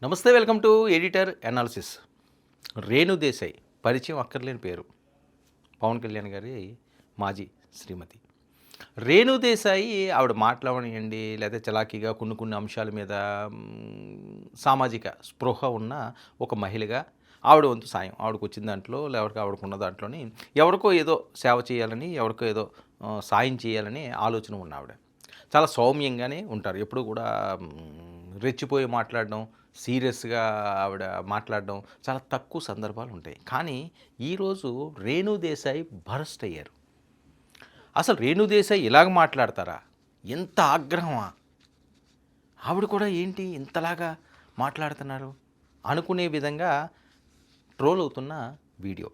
నమస్తే, welcome to editor analysis. Renu Desai పరిచయం అక్కర్లేని పేరు. పవన్ కళ్యాణ్ గారి మాజీ శ్రీమతి రేణు దేశాయి. ఆవిడ మాట్లాడనియండి, లేదా చలాకీగా కొన్ని అంశాల మీద సామాజిక స్పృహ ఉన్న ఒక మహిళగా ఆవిడ వంతు సాయం, ఆవిడకు వచ్చిన దాంట్లో లేకపోతే ఆవిడకున్న దాంట్లోని ఎవరికో ఏదో సేవ చేయాలని, ఎవరికో ఏదో సాయం చేయాలని ఆలోచన ఉన్న ఆవిడ చాలా సౌమ్యంగానే ఉంటారు. ఎప్పుడు కూడా రెచ్చిపోయి మాట్లాడడం, సీరియస్గా ఆవిడ మాట్లాడడం చాలా తక్కువ సందర్భాలు ఉంటాయి. కానీ ఈరోజు రేణు దేశాయ్ బరస్ట్ అయ్యారు. అసలు రేణు దేశాయ్ ఇలాగ మాట్లాడతారా? ఎంత ఆగ్రహమా? ఆవిడ కూడా ఏంటి ఇంతలాగా మాట్లాడుతున్నారు అనుకునే విధంగా ట్రోల్ అవుతున్న వీడియో.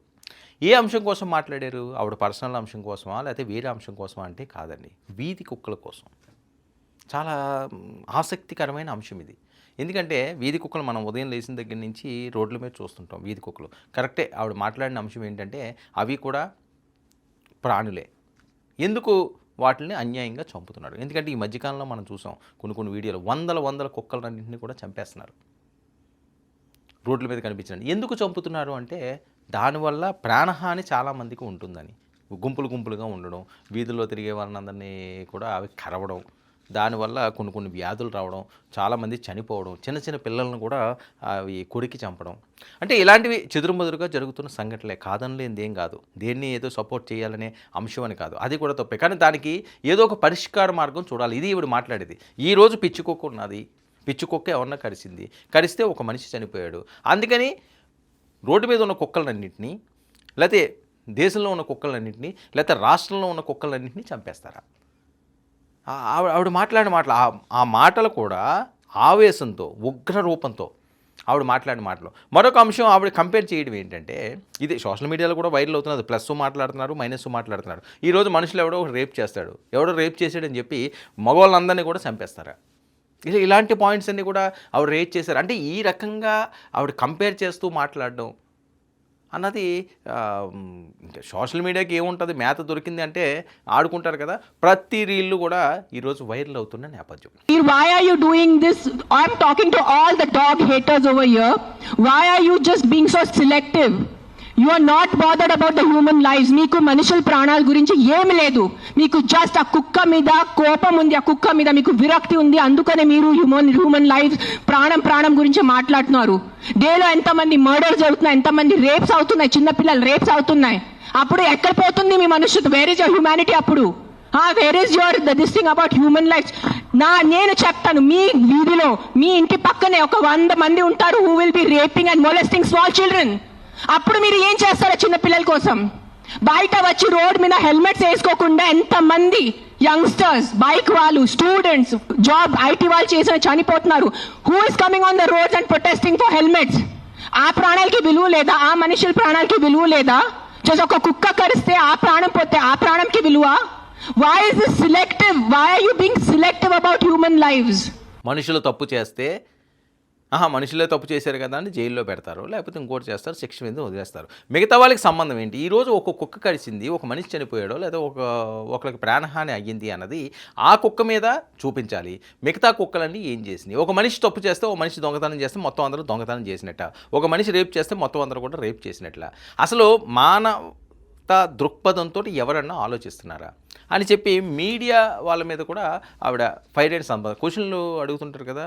ఏ అంశం కోసం మాట్లాడారు? ఆవిడ పర్సనల్ అంశం కోసమా, లేకపోతే వేరే అంశం కోసమా అంటే కాదండి, వీధి కుక్కల కోసం. చాలా ఆసక్తికరమైన అంశం ఇది. ఎందుకంటే వీధి కుక్కలు మనం ఉదయం లేచిన దగ్గర నుంచి రోడ్ల మీద చూస్తుంటాం. వీధి కుక్కలు కరెక్టే. ఆవిడ మాట్లాడిన అంశం ఏంటంటే అవి కూడా ప్రాణులే, ఎందుకు వాటిని అన్యాయంగా చంపుతున్నారు? ఎందుకంటే ఈ మధ్యకాలంలో మనం చూసాం కొన్ని వీడియోలు, వందల కుక్కలన్నింటినీ కూడా చంపేస్తున్నారు రోడ్ల మీద కనిపించండి. ఎందుకు చంపుతున్నారు అంటే దానివల్ల ప్రాణహాని చాలామందికి ఉంటుందని. గుంపులుగా ఉండడం, వీధుల్లో తిరిగే వాళ్ళందరినీ కూడా అవి కరవడం, దానివల్ల కొన్ని వ్యాధులు రావడం, చాలామంది చనిపోవడం, చిన్న పిల్లలను కూడా అవి కొరికి చంపడం. అంటే ఇలాంటివి చెదురుమదురుగా జరుగుతున్న సంఘటనలే, కాదనలేనిది ఏం కాదు. దేన్ని ఏదో సపోర్ట్ చేయాలనే అంశం అని కాదు, అది కూడా తప్పే. కానీ దానికి ఏదో ఒక పరిష్కార మార్గం చూడాలి. ఇది ఇవిడ మాట్లాడేది. ఈరోజు పిచ్చుకొక్క ఉన్నది, పిచ్చుకొక్క ఎవరన్నా కరిస్తే ఒక మనిషి చనిపోయాడు. అందుకని రోడ్డు మీద ఉన్న కుక్కలన్నింటినీ, లేకపోతే దేశంలో ఉన్న కుక్కలన్నింటినీ, లేకపోతే రాష్ట్రంలో ఉన్న కుక్కలన్నింటినీ చంపేస్తారా? ఆవిడ మాట్లాడిన మాటలు, ఆ మాటలు కూడా ఆవేశంతో, ఉగ్ర రూపంతో ఆవిడ మాట్లాడిన మాటలు. మరొక అంశం ఆవిడ కంపేర్ చేయడం ఏంటంటే, ఇది సోషల్ మీడియాలో కూడా వైరల్ అవుతున్నది. ప్లస్ మాట్లాడుతున్నారు, మైనస్ మాట్లాడుతున్నారు. ఈరోజు మనుషులు ఎవడో రేప్ చేస్తాడు, ఎవడో రేప్ చేసాడని చెప్పి మగవాళ్ళందరినీ కూడా చంపేస్తారా? ఇలాంటి పాయింట్స్ అన్నీ కూడా ఆవిడ రేట్ చేశారు. అంటే ఈ రకంగా ఆవిడ కంపేర్ చేస్తూ మాట్లాడడం అన్నది సోషల్ మీడియాకి ఏముంటుంది, మేత దొరికింది అంటే ఆడుకుంటారు కదా. ప్రతి రీళ్ళు కూడా ఈరోజు వైరల్ అవుతున్న నేపథ్యం. Why are you doing this? I'm talking to all the dog haters over here. Why are you just being so selective? You are not bothered about the human lives. మీకు మనుషుల ప్రాణాల గురించి ఏమి లేదు. మీకు జస్ట్ ఆ కుక్క మీద కోపం ఉంది, ఆ కుక్క మీద మీకు విరక్తి ఉంది. అందుకనే మీరు హ్యూమన్ లైఫ్ ప్రాణం గురించి మాట్లాడుతున్నారు. డేలో ఎంతమంది మర్డర్స్ జరుగుతున్నాయి, ఎంతమంది రేప్స్ అవుతున్నాయి, చిన్నపిల్లలు రేప్స్ అవుతున్నాయి. అప్పుడు ఎక్కడ పోతుంది మీ మనుషులు? Where is your humanity? అప్పుడు where is your this thing about human life? నేను చెప్తాను, మీ వీధిలో మీ ఇంటి పక్కనే ఒక 100 మంది ఉంటారు who will be raping and molesting small children. అప్పుడు మీరు ఏం చేస్తారో చిన్న పిల్లల కోసం? బయట వచ్చి రోడ్ మీద హెల్మెట్స్ వేసుకోకుండా ఎంతమంది యంగ్స్టర్స్, బైక్ వాళ్ళు, స్టూడెంట్స్, జాబ్ ఐటీ వాళ్ళు చేసిన చనిపోతున్నారు. Who is coming on the roads and protesting for helmets? ఆ ప్రాణాలకి విలువ లేదా? ఆ మనుషుల ప్రాణాలకి విలువ లేదా? జస్ట్ ఒక కుక్క కరిస్తే ఆ ప్రాణం పోతే ఆ ప్రాణంకి విలువ? Why is this selective? Why are you being selective about human lives? మనుషులు తప్పు చేస్తే మనుషులే తప్పు చేశారు కదా అని జైల్లో పెడతారు, లేకపోతే ఇంకోటి చేస్తారు, శిక్ష మీద వదిలేస్తారు. మిగతా వాళ్ళకి సంబంధం ఏంటి? ఈరోజు ఒక కుక్క కరిచింది, ఒక మనిషి చనిపోయాడో లేదా ఒకరికి ప్రాణహాని అయ్యింది అన్నది ఆ కుక్క మీద చూపించాలి. మిగతా కుక్కలన్నీ ఏం చేసినాయి? ఒక మనిషి తప్పు చేస్తే, ఒక మనిషి దొంగతనం చేస్తే మొత్తం అందరూ దొంగతనం చేసినట్ట, ఒక మనిషి రేప్ చేస్తే మొత్తం అందరూ కూడా రేప్ చేసినట్ల. అసలు మానవత దృక్పథంతో ఎవరన్నా ఆలోచిస్తున్నారా అని చెప్పి మీడియా వాళ్ళ మీద కూడా ఆవిడ ఫైర్ అయిన సంబంధం. క్వశ్చన్లు అడుగుతుంటారు కదా,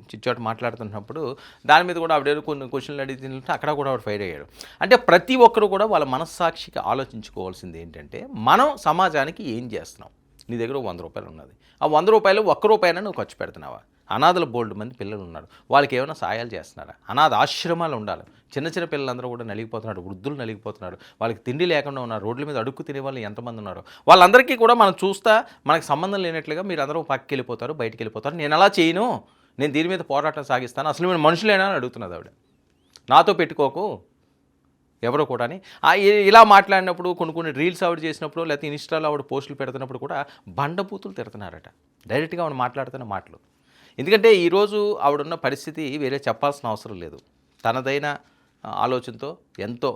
చిచ్చాట మాట్లాడుతున్నప్పుడు దాని మీద కూడా ఆవిడ కొన్ని క్వశ్చన్లు అడిగితే అక్కడ కూడా ఆవిడ ఫైర్ అయ్యాడు. అంటే ప్రతి ఒక్కరు కూడా వాళ్ళ మనస్సాక్షికి ఆలోచించుకోవాల్సింది ఏంటంటే, మనం సమాజానికి ఏం చేస్తున్నాం? నీ దగ్గర 100 రూపాయలు ఉన్నది, ఆ 100 రూపాయలు ₹1 నువ్వు ఖర్చు పెడుతున్నావా? అనాథల బోల్డ్ మంది పిల్లలు ఉన్నారు, వాళ్ళకి ఏమైనా సాయాలు చేస్తున్నారా? అనాథ ఆశ్రమాలు ఉండాలి. చిన్న పిల్లలందరూ కూడా నలిగిపోతున్నాడు, వృద్ధులు నలిగిపోతున్నాడు, వాళ్ళకి తిండి లేకుండా ఉన్నారు, రోడ్ల మీద అడుక్కు తినే వాళ్ళు ఎంతమంది ఉన్నారు? వాళ్ళందరికీ కూడా మనం చూస్తా మనకు సంబంధం లేనట్లుగా మీరు అందరూ పక్కకి వెళ్ళిపోతారు, బయటికి వెళ్ళిపోతారు. నేను అలా చేయను, నేను దీని మీద పోరాటం సాగిస్తాను, అసలు మీరు మనుషులేనా అని అడుగుతున్నది ఆవిడ. నాతో పెట్టుకోకు ఎవరో కూడా అని ఇలా మాట్లాడినప్పుడు, కొన్ని రీల్స్ ఆవిడ చేసినప్పుడు, లేకపోతే ఇన్స్టాలో ఆవిడ పోస్టులు పెడుతున్నప్పుడు కూడా బండబూతులు తిడుతున్నారట. డైరెక్ట్గా ఆవిడ మాట్లాడుతున్న మాటలు. ఎందుకంటే ఈరోజు ఆవిడున్న పరిస్థితి వేరే చెప్పాల్సిన అవసరం లేదు. తనదైన ఆలోచనతో ఎంతో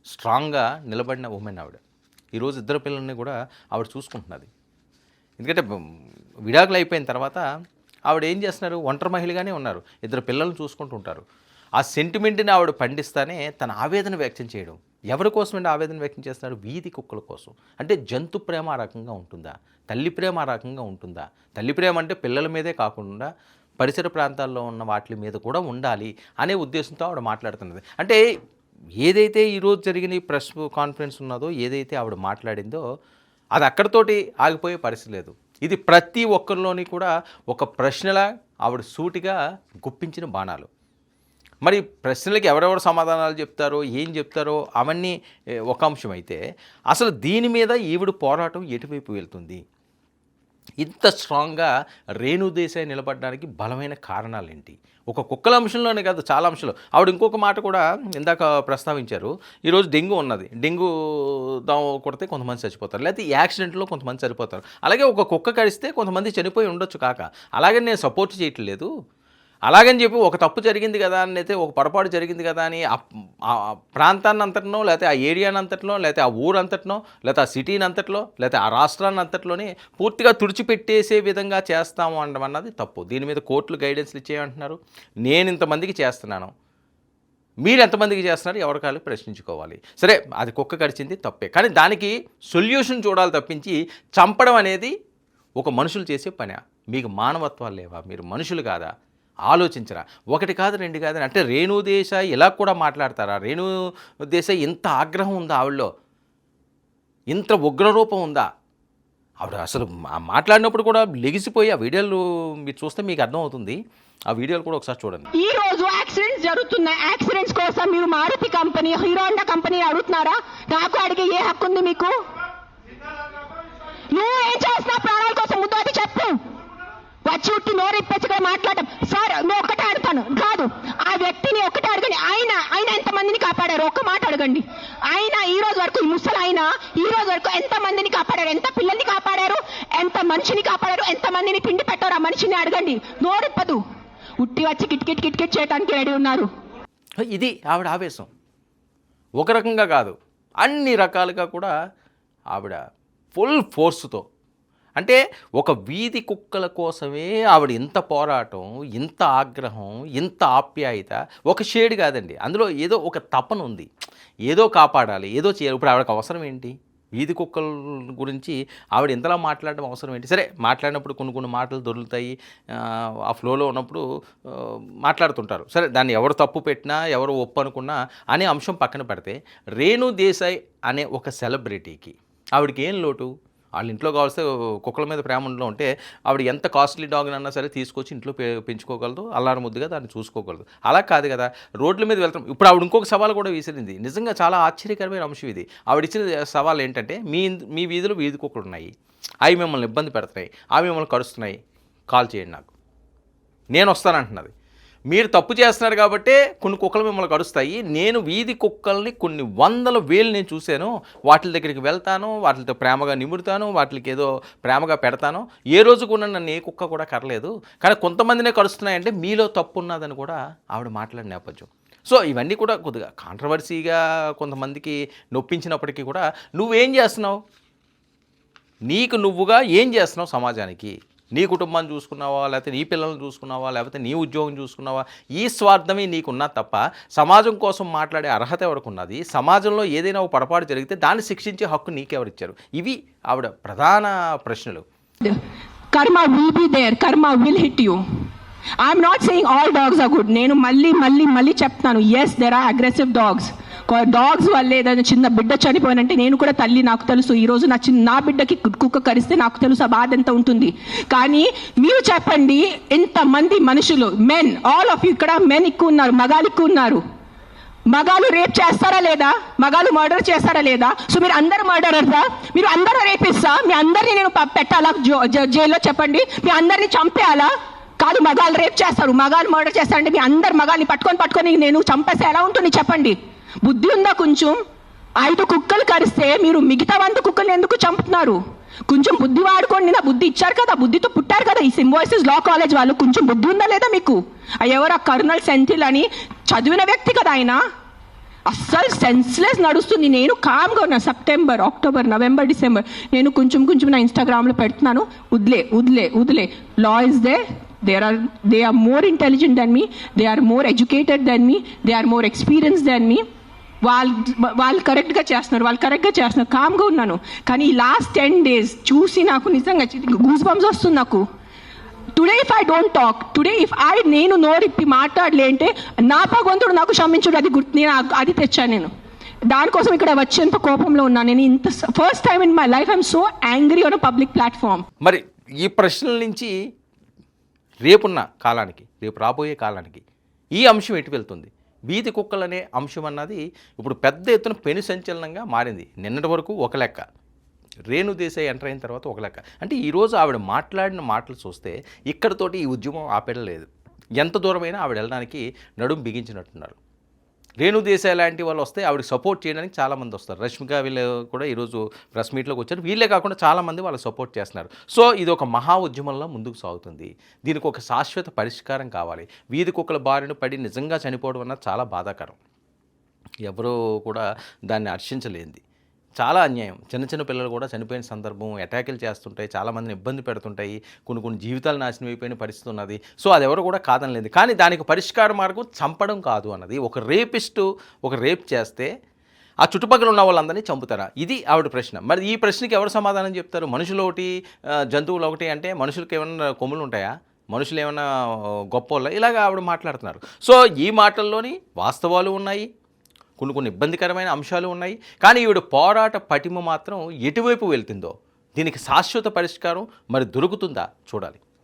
స్ట్రాంగ్గా నిలబడిన ఉమెన్ ఆవిడ. ఈరోజు 2 పిల్లల్ని కూడా ఆవిడ చూసుకుంటున్నది. ఎందుకంటే విడాకులు అయిపోయిన తర్వాత ఆవిడ ఏం చేస్తున్నారు, ఒంటరి మహిళగానే ఉన్నారు, 2 పిల్లల్ని చూసుకుంటూ ఉంటారు. ఆ సెంటిమెంట్ని ఆవిడ పండిస్తానే తన ఆవేదన వ్యక్తం చేయడం. ఎవరి కోసమండి ఆవేదన వ్యక్తం చేస్తున్నారు? వీధి కుక్కల కోసం. అంటే జంతు ప్రేమ ఆ రకంగా ఉంటుందా? తల్లి ప్రేమ ఆ రకంగా ఉంటుందా? తల్లి ప్రేమ అంటే పిల్లల మీదే కాకుండా పరిసర ప్రాంతాల్లో ఉన్న వాటి మీద కూడా ఉండాలి అనే ఉద్దేశంతో ఆవిడ మాట్లాడుతున్నది. అంటే ఏదైతే ఈరోజు జరిగిన ఈ ప్రెస్ కాన్ఫరెన్స్ ఉన్నదో, ఏదైతే ఆవిడ మాట్లాడిందో అది అక్కడితోటి ఆగిపోయే పరిస్థితి లేదు. ఇది ప్రతి ఒక్కరిలోని కూడా ఒక ప్రశ్నలా ఆవిడ సూటిగా గుప్పించిన బాణాలు. మరి ప్రశ్నలకి ఎవరెవరు సమాధానాలు చెప్తారో, ఏం చెప్తారో అవన్నీ ఒక అంశం అయితే, అసలు దీని మీద ఈవిడ పోరాటం ఎటువైపు వెళ్తుంది? ఇంత స్ట్రాంగ్గా రేణు దేశాయ్ నిలబడడానికి బలమైన కారణాలు ఏంటి? ఒక కుక్కల అంశంలోనే కాదు, చాలా అంశాలు. ఆవిడ ఇంకొక మాట కూడా ఇందాక ప్రస్తావించారు. ఈరోజు డెంగ్యూ ఉన్నది, డెంగ్యూ దోమ కొడితే కొంతమంది చచ్చిపోతారు, లేకపోతే యాక్సిడెంట్లో కొంతమంది చనిపోతారు. అలాగే ఒక కుక్క కరిస్తే కొంతమంది చనిపోయి ఉండొచ్చు కాక, అలాగే నేను సపోర్ట్ చేయట్లేదు. అలాగని చెప్పి ఒక తప్పు జరిగింది కదా అని అయితే, ఒక పొరపాటు జరిగింది కదా అని ఆ ప్రాంతాన్ని అంతటినో, లేకపోతే ఆ ఏరియాని అంతటిలో, లేకపోతే ఆ ఊరు అంతటినో, లేకపోతే ఆ సిటీని అంతట్లో, లేకపోతే ఆ రాష్ట్రాన్ని అంతట్లోనే పూర్తిగా తుడిచిపెట్టేసే విధంగా చేస్తాము అనడం అన్నది తప్పు. దీని మీద కోర్టులు గైడెన్స్లు ఇచ్చేయమంటున్నారు. నేను ఇంతమందికి చేస్తున్నాను, మీరు ఎంతమందికి చేస్తున్నారు, ఎవరికాలు ప్రశ్నించుకోవాలి. సరే, అది కుక్క కరిచింది తప్పే, కానీ దానికి సొల్యూషన్ చూడాలి తప్పించి చంపడం అనేది ఒక మనుషులు చేసే పని. మీకు మానవత్వాలు లేవా? మీరు మనుషులు కాదా? ఆలోచించరా? 1 కాదు 2 కాదు అంటే రేణు దేశాయ్ ఇలా కూడా మాట్లాడతారా? రేణు దేశాయ్ ఇంత ఆగ్రహం ఉందా ఆవిడలో? ఇంత ఉగ్రరూపం ఉందా? ఆవిడ అసలు మాట్లాడినప్పుడు కూడా లెగిసిపోయి ఆ వీడియోలు మీరు చూస్తే మీకు అర్థమవుతుంది. ఆ వీడియోలు కూడా ఒకసారి చూడండి. ఈ రోజు యాక్సిడెంట్స్ జరుగుతున్నాయి. యాక్సిడెంట్స్ కోసం మీరు Maruti company, Hero Honda company అడుగుతున్నారా? నాకు అడిగే ఏ హక్కు ఉంది మీకు? నువ్వు ఏం చేస్తున్నా ప్రాణాల కోసం? ముందు అది చెప్పు. వచ్చి ఉట్టి నోరు ఇప్పచ్చుగా మాట్లాడటం. సార్, నేను ఒక్కటే అడుగుతాను, కాదు ఆ వ్యక్తిని ఒక్కటే అడగండి. ఆయన ఎంతమందిని కాపాడారు? ఒక్క మాట అడగండి. ఆయన ఈ రోజు వరకు, ఈ ముసలి ఆయన ఈ రోజు వరకు ఎంతమందిని కాపాడారు? ఎంత పిల్లల్ని కాపాడారు? ఎంత మనిషిని కాపాడారు? ఎంతమందిని పిండి పెట్టారు? ఆ మనిషిని అడగండి. నోరిప్పదు, ఉట్టి వచ్చి కిట్కిట్ చేయడానికి రెడీ ఉన్నారు. ఇది ఆవిడ ఆవేశం. ఒక రకంగా కాదు, అన్ని రకాలుగా కూడా ఆవిడ ఫుల్ ఫోర్స్తో, అంటే ఒక వీధి కుక్కల కోసమే ఆవిడ ఇంత పోరాటం, ఇంత ఆగ్రహం, ఇంత ఆప్యాయత. ఒక షేడ్ కాదండి, అందులో ఏదో ఒక తపన ఉంది, ఏదో కాపాడాలి, ఏదో చేయాలి. ఇప్పుడు ఆవిడకి అవసరం ఏంటి? వీధి కుక్కల గురించి ఆవిడ ఇంతలా మాట్లాడడం అవసరం ఏంటి? సరే, మాట్లాడినప్పుడు కొన్ని మాటలు దొరుకుతాయి, ఆ ఫ్లోలో ఉన్నప్పుడు మాట్లాడుతుంటారు. సరే, దాన్ని ఎవరు తప్పు పెట్టినా, ఎవరు ఒప్పు అనుకున్నా అనే అంశం పక్కన పెడితే, రేణు దేశాయ్ అనే ఒక సెలబ్రిటీకి ఆవిడకి ఏం లోటు? వాళ్ళ ఇంట్లో కావాల్సి కుక్కల మీద ప్రేమ ఉంటే ఆవిడ ఎంత కాస్ట్లీ డాగ్ని అన్నా సరే తీసుకొచ్చి ఇంట్లో పెంచుకోగలదు, అల్లారు ముద్దుగా దాన్ని చూసుకోగలదు. అలా కాదు కదా, రోడ్ల మీద వెళ్తాం. ఇప్పుడు ఆవిడ ఇంకొక సవాల్ కూడా విసిరింది. నిజంగా చాలా ఆశ్చర్యకరమైన అంశం ఇది. ఆవిడ ఇచ్చిన సవాల్ ఏంటంటే, మీ వీధిలో వీధి కుక్కలు ఉన్నాయి, అవి మిమ్మల్ని ఇబ్బంది పెడుతున్నాయి, అవి మిమ్మల్ని కరుస్తున్నాయి, కాల్ చేయండి నాకు, నేను వస్తానంటున్నది. మీరు తప్పు చేస్తున్నారు కాబట్టే కొన్ని కుక్కలు మిమ్మల్ని కరుస్తాయి. నేను వీధి కుక్కల్ని కొన్ని వందల వేలు నేను చూశాను, వాటి దగ్గరికి వెళ్తాను, వాటితో ప్రేమగా నిమురుతాను, వాటికి ఏదో ప్రేమగా పెడతాను. ఏ రోజు కూడా నన్ను ఏ కుక్క కూడా కరలేదు, కానీ కొంతమందినే కరుస్తున్నాయంటే మీలో తప్పు ఉన్నదని కూడా ఆవిడ మాట్లాడిన నేపథ్యం. సో ఇవన్నీ కూడా కొద్దిగా కాంట్రవర్సీగా కొంతమందికి నొప్పించినప్పటికీ కూడా, నువ్వేం చేస్తున్నావు? నీకు నువ్వుగా ఏం చేస్తున్నావు సమాజానికి? నీ కుటుంబాన్ని చూసుకున్నావా, లేకపోతే నీ పిల్లల్ని చూసుకున్నావా, లేకపోతే నీ ఉద్యోగం చూసుకున్నావా? ఈ స్వార్థమే నీకున్నా తప్ప సమాజం కోసం మాట్లాడే అర్హత ఎవరికున్నది? సమాజంలో ఏదైనా ఒక పొరపాటు జరిగితే దాన్ని శిక్షించే హక్కు నీకెవరిచ్చారు? ఇవి ఆవిడ ప్రధాన ప్రశ్నలు. Karma will be there, karma will hit you. I'm not saying all dogs are good. నేను మళ్ళీ చెప్తాను, yes there are aggressive dogs. Dogs వల్లే ఏదైనా చిన్న బిడ్డ చనిపోయినంటే, నేను కూడా తల్లి, నాకు తెలుసు. ఈరోజు నా బిడ్డకి కుక్క కరిస్తే నాకు తెలుసు ఆ బాధ ఎంత ఉంటుంది. కానీ మీరు చెప్పండి, ఇంతమంది మనుషులు, మెన్, ఆల్ ఆఫ్ యూ, ఇక్కడ మెన్ ఎక్కువ ఉన్నారు, మగాలు ఎక్కువ ఉన్నారు. మగాలు రేప్ చేస్తారా లేదా? మగాలు మర్డర్ చేస్తారా లేదా? సో మీరు అందరు మర్డరర్సా? మీరు అందరూ రేపిస్తా? మీ అందరినీ నేను పెట్టాలా జైల్లో? చెప్పండి, మీ అందరినీ చంపేయాలా? కాదు, మగాలు రేప్ చేస్తారు, మగాలు మర్డర్ చేస్తారంటే మీ అందరు మగాల్ని పట్టుకొని నేను చంపేస్తే ఎలా ఉంటుంది చెప్పండి? బుద్ధి ఉందా కొంచెం? 5 కుక్కలు కరిస్తే మీరు మిగతా 100 కుక్కల్ని ఎందుకు చంపుతున్నారు? కొంచెం బుద్ధి వాడుకోండి. నా బుద్ధి ఇచ్చారు కదా, బుద్ధితో పుట్టారు కదా ఈ సింబాయిసిస్ లా కాలేజ్ వాళ్ళు. కొంచెం బుద్ధి ఉందా లేదా మీకు? ఎవరు కర్నల్ సెంథిల్ అని చదివిన వ్యక్తి కదా ఆయన. అస్సలు సెన్స్లెస్ నడుస్తుంది. నేను కామ్గా ఉన్నా. సెప్టెంబర్, అక్టోబర్, నవంబర్, డిసెంబర్ నేను కొంచెం నా ఇన్స్టాగ్రామ్లో పెడుతున్నాను, వదిలే. Law is they, They are more intelligent than me, they are more educated than me, they are more experienced than me. వాళ్ళు కరెక్ట్గా చేస్తున్నారు, కామ్గా ఉన్నాను. కానీ ఈ లాస్ట్ 10 days చూసి నాకు నిజంగా గూస్ బంప్స్ వస్తుంది నాకు. Today if I don't talk, నేను నోరిప్పి మాట్లాడలే అంటే నా భగవంతుడు నాకు క్షమించుడు, అది అది తెచ్చాను నేను. దానికోసం ఇక్కడ వచ్చేంత కోపంలో ఉన్నాను నేను. ఇంత first time in my life I'm so angry on a public platform. మరి ఈ ప్రశ్నల నుంచి రేపు రాబోయే కాలానికి ఈ అంశం ఎటు వెళ్తుంది? వీధి కుక్కలు అనే అంశం అన్నది ఇప్పుడు పెద్ద ఎత్తున పెను సంచలనంగా మారింది. నిన్నటి వరకు ఒక లెక్క, రేణు దేశాయ్ ఎంటర్ అయిన తర్వాత ఒక లెక్క. అంటే ఈరోజు ఆవిడ మాట్లాడిన మాటలు చూస్తే ఇక్కడితోటి ఈ ఉద్యమం ఆపేయలేదు. ఎంత దూరమైనా ఆవిడ వెళ్ళడానికి నడుం బిగించినట్టున్నారు. రేణు దేశాయ్ లాంటి వాళ్ళు వస్తే ఆవిడకి సపోర్ట్ చేయడానికి చాలామంది వస్తారు. రష్మిక వీళ్ళు కూడా ఈరోజు ప్రెస్ మీట్లోకి వచ్చారు. వీళ్ళే కాకుండా చాలామంది వాళ్ళు సపోర్ట్ చేస్తున్నారు. సో ఇది ఒక మహా ఉద్యమంలో ముందుకు సాగుతుంది. దీనికి ఒక శాశ్వత పరిష్కారం కావాలి. వీధి కుక్కల బారిన పడి నిజంగా చనిపోవడం అన్నది చాలా బాధాకరం. ఎవరూ కూడా దాన్ని హర్షించలేంది. చాలా అన్యాయం. చిన్న పిల్లలు కూడా చనిపోయిన సందర్భం, అటాకులు చేస్తుంటాయి, చాలామందిని ఇబ్బంది పెడుతుంటాయి, కొన్ని జీవితాలు నాశనం అయిపోయిన పరిస్థితి ఉన్నది. సో అది ఎవరు కూడా కాదనలేదు. కానీ దానికి పరిష్కార మార్గం చంపడం కాదు అన్నది. ఒక రేపిస్టు రేప్ చేస్తే ఆ చుట్టుపక్కల ఉన్న వాళ్ళందరినీ చంపుతారా? ఇది ఆవిడ ప్రశ్న. మరి ఈ ప్రశ్నకి ఎవరు సమాధానం చెప్తారు? మనుషులు ఒకటి, జంతువులు ఒకటి అంటే మనుషులకి ఏమైనా కొమ్ములు ఉంటాయా? మనుషులు ఏమైనా గొప్ప ఇలాగ ఆవిడ మాట్లాడుతున్నారు. సో ఈ మాటల్లోని వాస్తవాలు ఉన్నాయి, కొన్ని ఇబ్బందికరమైన అంశాలు ఉన్నాయి. కానీ ఈవిడ పోరాట పటిమ మాత్రం ఎటువైపు వెళ్తుందో, దీనికి శాశ్వత పరిష్కారం మరి దొరుకుతుందా చూడాలి.